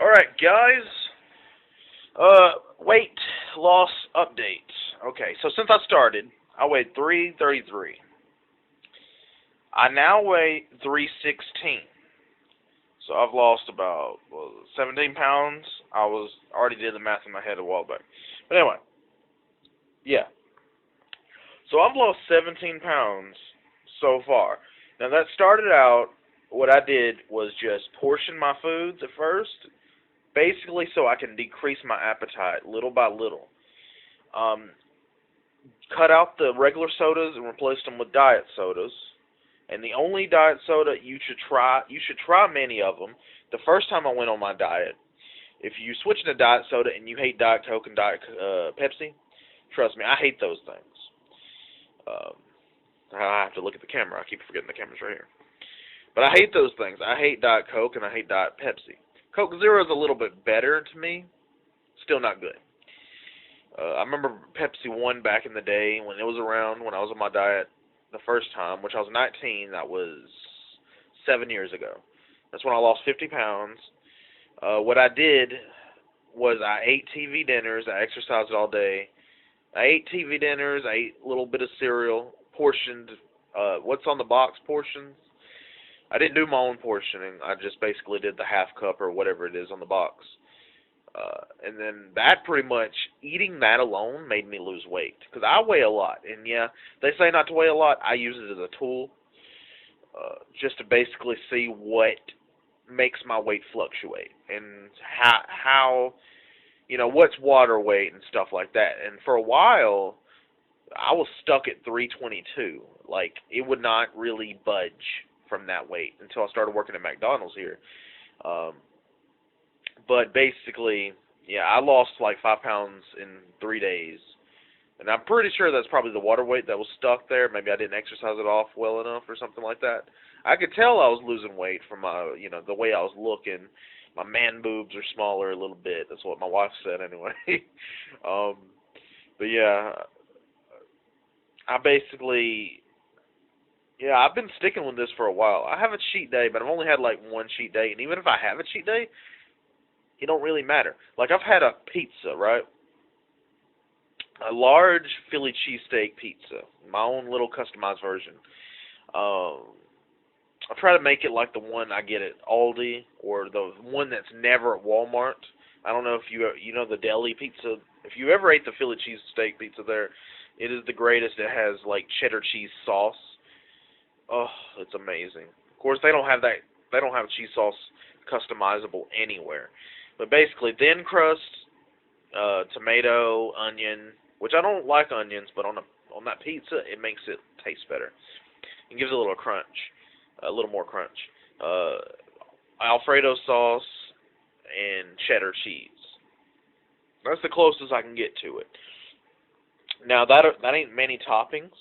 Alright, guys. Weight loss updates. Okay, so since I started, I weighed 333. I now weigh 316. So I've lost about 17 pounds. Already did the math in my head a while back. But anyway, yeah. So I've lost 17 pounds so far. Now that started out, what I did was just portion my foods at first, basically so I can decrease my appetite little by little. Um, Cut out the regular sodas and replaced them with diet sodas. And the only diet soda you should try many of them. The first time I went on my diet, if you switch to diet soda and you hate Diet Coke and Diet Pepsi, trust me, I hate those things. Um, I have to look at the camera. I keep forgetting the camera's right here. But I hate those things. I hate Diet Coke and I hate Diet Pepsi. Coke Zero is a little bit better to me. Still not good. I remember Pepsi One back in the day when it was around, when I was on my diet the first time, which I was 19. That was 7 years ago. That's when I lost 50 pounds. What I did was I ate TV dinners. I exercised all day. I ate TV dinners. I ate a little bit of cereal, portioned, what's on the box portions. I didn't do my own portioning. I just basically did the half cup or whatever it is on the box. And then that pretty much, eating that alone made me lose weight. Because I weigh a lot. And yeah, they say not to weigh a lot. I use it as a tool just to basically see what makes my weight fluctuate. And how what's water weight and stuff like that. And for a while, I was stuck at 322. Like, it would not really budge from that weight until I started working at McDonald's here. But basically, yeah, I lost like 5 pounds in 3 days. And I'm pretty sure that's probably the water weight that was stuck there. Maybe I didn't exercise it off well enough or something like that. I could tell I was losing weight from my, the way I was looking. My man boobs are smaller a little bit. That's what my wife said anyway. But yeah, I've been sticking with this for a while. I have a cheat day, but I've only had like one cheat day. And even if I have a cheat day, it don't really matter. Like, I've had a pizza, right? A large Philly cheesesteak pizza. My own little customized version. I try to make it like the one I get at Aldi, or the one that's never at Walmart. I don't know if you know the deli pizza. If you ever ate the Philly cheesesteak pizza there, it is the greatest. It has like cheddar cheese sauce. Oh, it's amazing. Of course, they don't have that. They don't have cheese sauce customizable anywhere. But basically, thin crust, tomato, onion, which I don't like onions, but on that pizza, it makes it taste better. It gives it a little crunch, a little more crunch. Alfredo sauce and cheddar cheese. That's the closest I can get to it. Now, that ain't many toppings,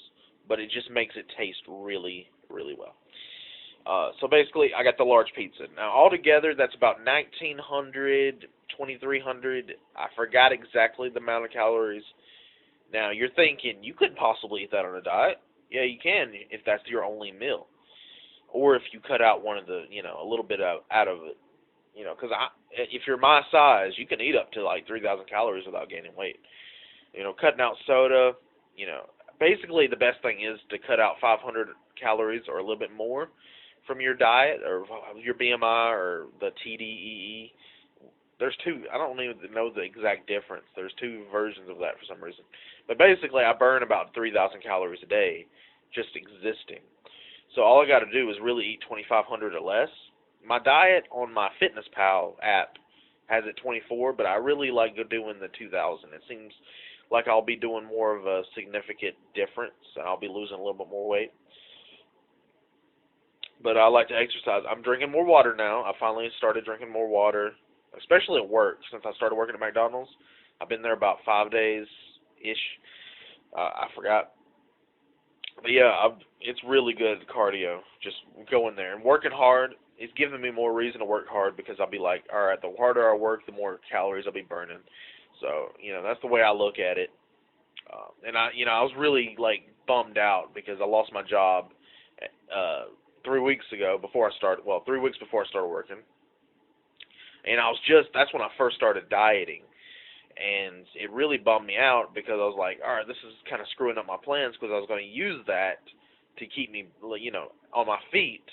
but it just makes it taste really, really well. So basically, I got the large pizza. Now, altogether, that's about 1,900, 2,300. I forgot exactly the amount of calories. Now, you're thinking, you couldn't possibly eat that on a diet. Yeah, you can if that's your only meal. Or if you cut out one of the, a little bit out of it. Because if you're my size, you can eat up to like 3,000 calories without gaining weight. Cutting out soda, basically the best thing is to cut out 500 calories or a little bit more from your diet or your BMI or the TDEE. There's two. I don't even know the exact difference. There's two versions of that for some reason. But basically, I burn about 3,000 calories a day just existing. So all I got to do is really eat 2,500 or less. My diet on my FitnessPal app has it 24, but I really like doing the 2,000. It seems like I'll be doing more of a significant difference, and I'll be losing a little bit more weight. But I like to exercise. I'm drinking more water now. I finally started drinking more water, especially at work. Since I started working at McDonald's, I've been there about 5 days-ish. I forgot. But yeah, it's really good cardio, just going there. And working hard, it's giving me more reason to work hard because I'll be like, all right, the harder I work, the more calories I'll be burning. So, that's the way I look at it. And I was really, bummed out because I lost my job 3 weeks ago 3 weeks before I started working. And that's when I first started dieting. And it really bummed me out because I was like, all right, this is kind of screwing up my plans because I was going to use that to keep me, on my feet.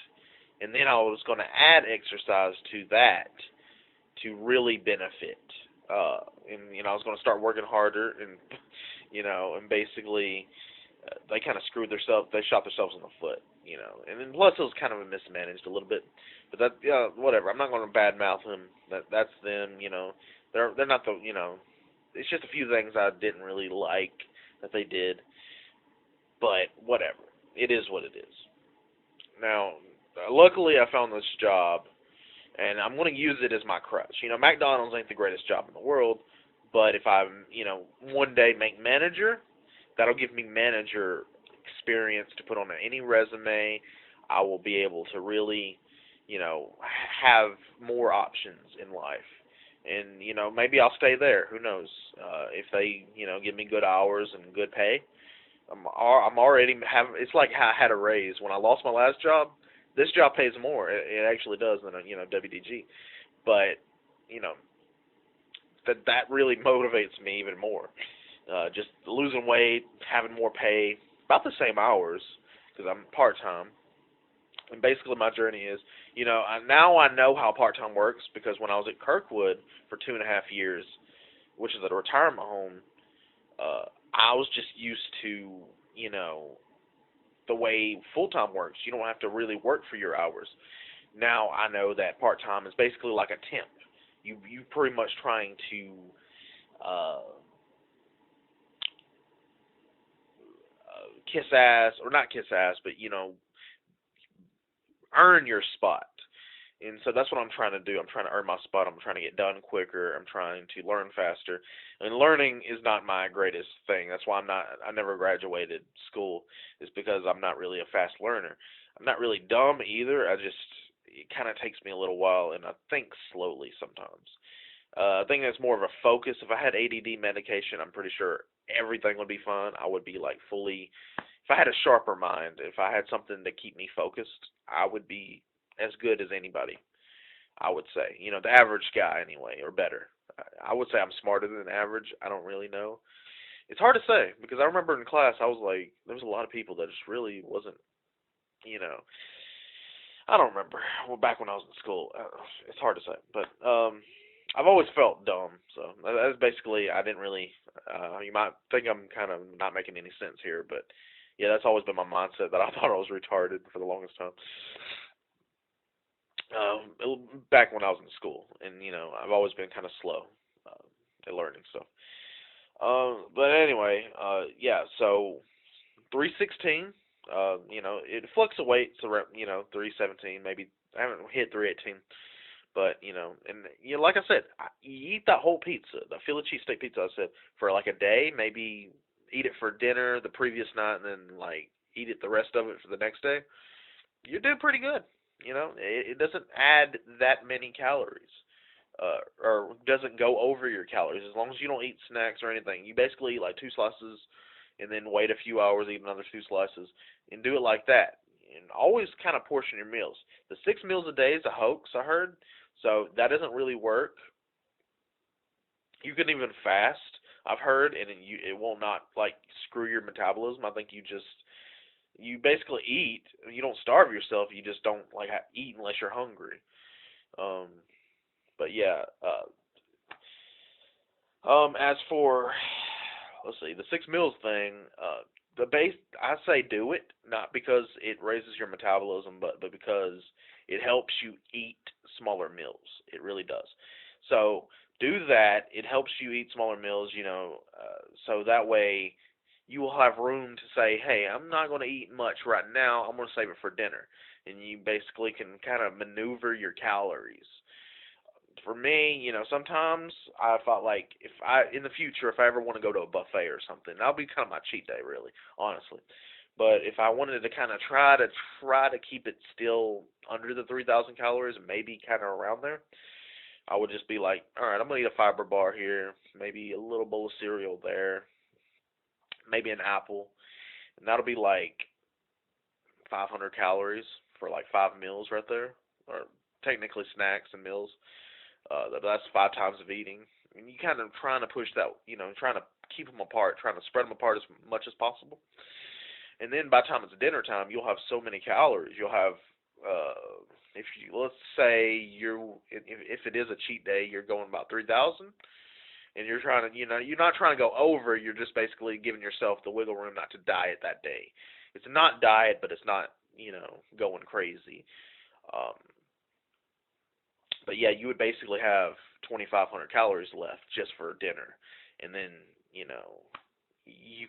And then I was going to add exercise to that to really benefit. And I was going to start working harder, and and basically they kind of they shot themselves in the foot. And then plus it was kind of mismanaged a little bit, but whatever. I'm not going to badmouth them. That's them. They're not the. It's just a few things I didn't really like that they did, but whatever. It is what it is. Now, luckily I found this job, and I'm going to use it as my crutch. McDonald's ain't the greatest job in the world, but if I, one day make manager, that'll give me manager experience to put on any resume. I will be able to really, have more options in life. And, maybe I'll stay there. Who knows? If they, give me good hours and good pay, I'm already it's like I had a raise. When I lost my last job, this job pays more. It actually does than WDG. But, that really motivates me even more. Just losing weight, having more pay, about the same hours, because I'm part-time. And basically my journey is, now I know how part-time works, because when I was at Kirkwood for 2.5 years, which is a retirement home, I was just used to, the way full-time works. You don't have to really work for your hours. Now I know that part-time is basically like a temp. You pretty much trying to kiss ass, or not kiss ass, but earn your spot. And so that's what I'm trying to do. I'm trying to earn my spot. I'm trying to get done quicker. I'm trying to learn faster. And learning is not my greatest thing. That's why I never graduated school, is because I'm not really a fast learner. I'm not really dumb either. It kind of takes me a little while, and I think slowly sometimes. I think that's more of a focus. If I had ADD medication, I'm pretty sure everything would be fine. I would be like fully, if I had a sharper mind, if I had something to keep me focused, I would be as good as anybody, I would say. The average guy anyway, or better. I would say I'm smarter than average. I don't really know. It's hard to say, because I remember in class I was like, there was a lot of people that just really wasn't, I don't remember. Well, back when I was in school, it's hard to say. But I've always felt dumb, so that's basically, I didn't really, you might think I'm kind of not making any sense here, but yeah, that's always been my mindset, that I thought I was retarded for the longest time. Back when I was in school, and I've always been kind of slow at learning stuff. But anyway, yeah. So 316, it fluctuates around 317, maybe. I haven't hit 318, but and like I said, you eat that whole pizza, the Philly cheesesteak pizza. I said for like a day, maybe eat it for dinner the previous night, and then like eat it the rest of it for the next day. You do pretty good. It doesn't add that many calories, or doesn't go over your calories, as long as you don't eat snacks or anything. You basically eat like 2 slices, and then wait a few hours, eat another 2 slices, and do it like that. And always kind of portion your meals. The 6 meals a day is a hoax, I heard, so that doesn't really work. You can even fast, I've heard, and it will not like screw your metabolism. I think you basically eat. You don't starve yourself. You just don't like eat unless you're hungry. Um, but yeah. As for, let's see, the 6 meals thing. I say do it, not because it raises your metabolism, but because it helps you eat smaller meals. It really does. So do that. It helps you eat smaller meals. So that way you will have room to say, hey, I'm not going to eat much right now. I'm going to save it for dinner. And you basically can kind of maneuver your calories. For me, sometimes I thought like in the future, if I ever want to go to a buffet or something, that'll be kind of my cheat day, really, honestly. But if I wanted to kind of try to keep it still under the 3,000 calories and maybe kind of around there, I would just be like, all right, I'm going to eat a fiber bar here, maybe a little bowl of cereal there, maybe an apple, and that'll be like 500 calories for like 5 meals right there, or technically snacks and meals. That's 5 times of eating. I mean, you kind of trying to push that, trying to keep them apart, trying to spread them apart as much as possible. And then by the time it's dinner time, you'll have so many calories. You'll have, if you let's say if it is a cheat day, you're going about 3,000, and you're trying to, you're not trying to go over. You're just basically giving yourself the wiggle room not to diet that day. It's not diet, but it's not, going crazy. Um, but yeah, you would basically have 2,500 calories left just for dinner, and then you